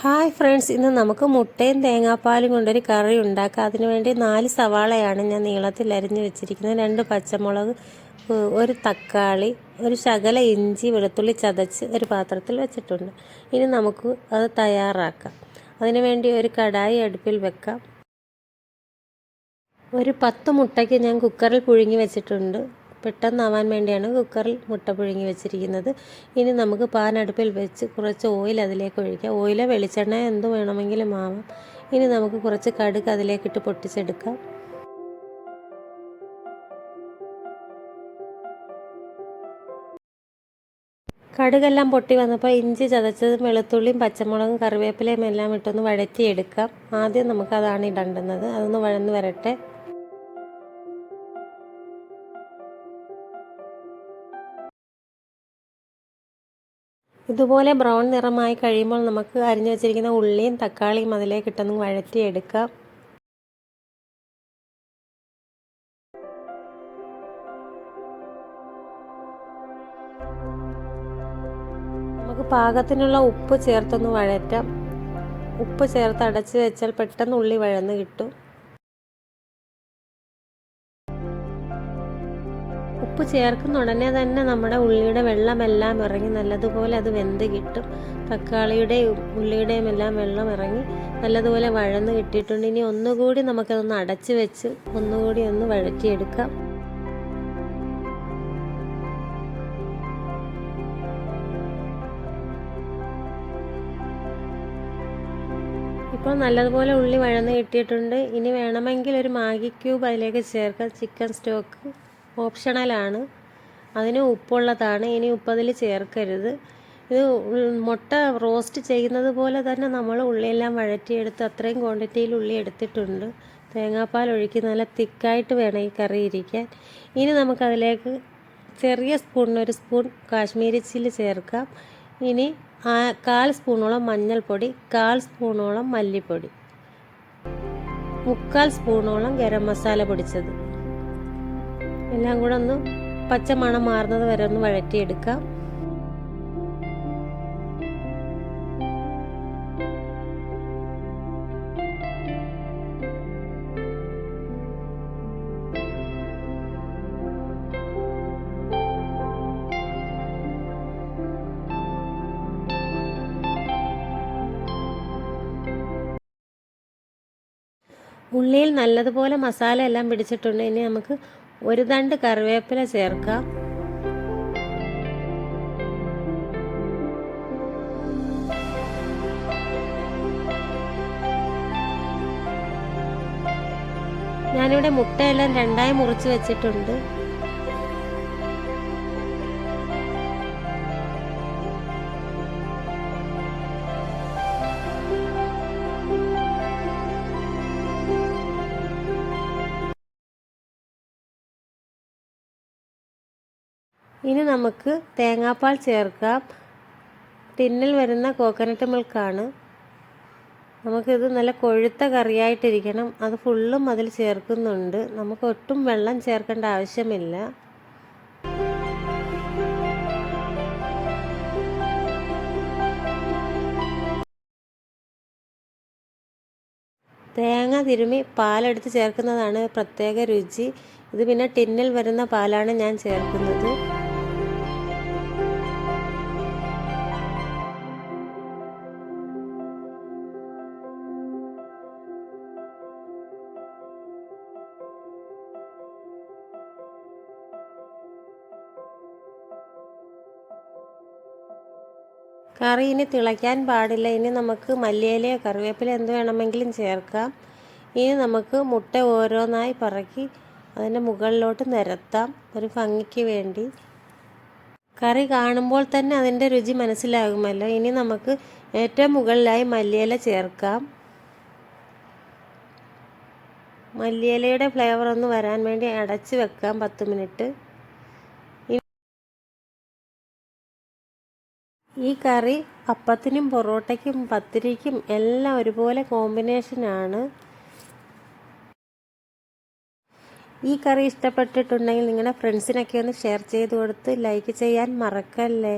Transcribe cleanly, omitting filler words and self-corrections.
Hi friends, ഇന്ന് നമുക്ക് മുട്ടയും തേങ്ങാപ്പാലും കൊണ്ടൊരു കറി ഉണ്ടാക്കാം. അതിനുവേണ്ടി 4 സവാളയാണ് ഞാൻ നീളത്തിൽ അരിഞ്ഞ് വെച്ചിരിക്കുന്നത്. 2 പച്ചമുളക്, ഒരു തക്കാളി, ഒരു ശകല ഇഞ്ചി വെളുത്തുള്ളി ചതച്ച് ഒരു പാത്രത്തിൽ വെച്ചിട്ടുണ്ട്. ഇനി നമുക്ക് അത് തയ്യാറാക്കാം. അതിനുവേണ്ടി ഒരു കടായി അടുപ്പിൽ വെക്കാം. ഒരു 10 മുട്ടയ്ക്ക് ഞാൻ കുക്കറിൽ പുഴുങ്ങി വെച്ചിട്ടുണ്ട്. പെട്ടെന്നാവാൻ വേണ്ടിയാണ് കുക്കറിൽ മുട്ട പുഴുങ്ങി വെച്ചിരിക്കുന്നത്. ഇനി നമുക്ക് പാൻ അടുപ്പിൽ വെച്ച് കുറച്ച് ഓയിൽ അതിലേക്ക് ഒഴിക്കാം. ഓയിലോ വെളിച്ചെണ്ണ എന്ത് വേണമെങ്കിലും ആവാം. ഇനി നമുക്ക് കുറച്ച് കടുക് അതിലേക്കിട്ട് പൊട്ടിച്ചെടുക്കാം. കടുകെല്ലാം പൊട്ടി വന്നപ്പോൾ ഇഞ്ചി ചതച്ചതും വെളുത്തുള്ളിയും പച്ചമുളകും കറിവേപ്പിലയും എല്ലാം ഇട്ടൊന്ന് വഴറ്റിയെടുക്കാം. ആദ്യം നമുക്കതാണ് ഇടേണ്ടുന്നത്. അതൊന്ന് വഴന്ന് വരട്ടെ. ഇതുപോലെ ബ്രൗൺ നിറമായി കഴിയുമ്പോൾ നമുക്ക് അരിഞ്ഞു വെച്ചിരിക്കുന്ന ഉള്ളിയും തക്കാളിയും അതിലേക്ക് ഇട്ടൊന്ന് വഴറ്റിയെടുക്കാം. നമുക്ക് പാകത്തിനുള്ള ഉപ്പ് ചേർത്തൊന്ന് വഴറ്റാം. ഉപ്പ് ചേർത്ത് അടച്ച് വെച്ചാൽ പെട്ടെന്ന് ഉള്ളി വഴന്ന് കിട്ടും. ഉപ്പ് ചേർക്കുന്ന ഉടനെ തന്നെ നമ്മുടെ ഉള്ളിയുടെ വെള്ളമെല്ലാം ഇറങ്ങി നല്ലതുപോലെ അത് വെന്ത് കിട്ടും. തക്കാളിയുടെയും ഉള്ളിയുടെയും എല്ലാം വെള്ളം ഇറങ്ങി നല്ലതുപോലെ വഴന്ന് കിട്ടിയിട്ടുണ്ട്. ഇനി ഒന്നുകൂടി നമുക്കതൊന്ന് അടച്ച് വെച്ച് ഒന്നുകൂടി ഒന്ന് വഴറ്റിയെടുക്കാം. ഇപ്പോൾ നല്ലതുപോലെ ഉള്ളി വഴന്ന് കിട്ടിയിട്ടുണ്ട്. ഇനി വേണമെങ്കിൽ ഒരു മാഗി ക്യൂബ് അതിലേക്ക് ചേർക്കാം. ചിക്കൻ സ്റ്റോക്ക് ഓപ്ഷണലാണ്, അതിന് ഉപ്പുള്ളതാണ്. ഇനി ഉപ്പതിൽ ചേർക്കരുത്. ഇത് മുട്ട റോസ്റ്റ് ചെയ്യുന്നത് പോലെ തന്നെ നമ്മൾ ഉള്ളിയെല്ലാം വഴറ്റിയെടുത്ത് അത്രയും ക്വാണ്ടിറ്റിയിൽ ഉള്ളി എടുത്തിട്ടുണ്ട്. തേങ്ങാപ്പാൽ ഒഴുക്കി നല്ല തിക്കായിട്ട് വേണം ഈ കറി ഇരിക്കാൻ. ഇനി നമുക്കതിലേക്ക് ചെറിയ സ്പൂണിന് 1 സ്പൂൺ കാശ്മീരി ചില്ലി ചേർക്കാം. ഇനി 1/4 സ്പൂണോളം മഞ്ഞൾപ്പൊടി, 1/4 സ്പൂണോളം മല്ലിപ്പൊടി, 3/4 സ്പൂണോളം ഗരം മസാല പൊടിച്ചത് എല്ലാം കൂടെ ഒന്ന് പച്ച മണം മാറുന്നത് വരെ ഒന്ന് വഴറ്റിയെടുക്കാം. ഉള്ളിയിൽ നല്ലതുപോലെ മസാല എല്ലാം പിടിച്ചിട്ടുണ്ട്. ഇനി നമുക്ക് 1 തണ്ട് കറിവേപ്പില ചേർക്കാം. ഞാനിവിടെ മുട്ടയെല്ലാം 2ആയി മുറിച്ച് വെച്ചിട്ടുണ്ട്. ഇനി നമുക്ക് തേങ്ങാപ്പാൽ ചേർക്കാം. ടിന്നിൽ വരുന്ന കോക്കനട്ട് മിൽക്കാണ്. നമുക്കിത് നല്ല കൊഴുത്ത കറിയായിട്ടിരിക്കണം. അത് ഫുള്ളും അതിൽ ചേർക്കുന്നുണ്ട്. നമുക്ക് ഒട്ടും വെള്ളം ചേർക്കേണ്ട ആവശ്യമില്ല. തേങ്ങ തിരുമ്മി പാലെടുത്ത് ചേർക്കുന്നതാണ് പ്രത്യേക രുചി. ഇത് പിന്നെ ടിന്നിൽ വരുന്ന പാലാണ് ഞാൻ ചേർക്കുന്നത്. കറി ഇനി തിളയ്ക്കാൻ പാടില്ല. ഇനി നമുക്ക് മല്ലിയിലയോ കറിവേപ്പിലയോ എന്ത് വേണമെങ്കിലും ചേർക്കാം. ഇനി നമുക്ക് മുട്ട ഓരോന്നായി പറക്കി അതിൻ്റെ മുകളിലോട്ട് നിരത്താം, ഒരു ഭംഗിക്ക് വേണ്ടി. കറി കാണുമ്പോൾ തന്നെ അതിൻ്റെ രുചി മനസ്സിലാകുമല്ലോ. ഇനി നമുക്ക് ഏറ്റവും മുകളിലായി മല്ലിയില ചേർക്കാം. മല്ലിയിലയുടെ ഫ്ലേവർ ഒന്ന് വരാൻ വേണ്ടി അടച്ച് വെക്കാം 10 മിനിറ്റ്. ഈ കറി അപ്പത്തിനും പൊറോട്ടയ്ക്കും പത്തിരിക്കും എല്ലാം ഒരുപോലെ കോമ്പിനേഷനാണ്. ഈ കറി ഇഷ്ടപ്പെട്ടിട്ടുണ്ടെങ്കിൽ നിങ്ങളുടെ ഫ്രണ്ട്സിനൊക്കെ ഒന്ന് ഷെയർ ചെയ്ത് കൊടുത്ത് ലൈക്ക് ചെയ്യാൻ മറക്കല്ലേ.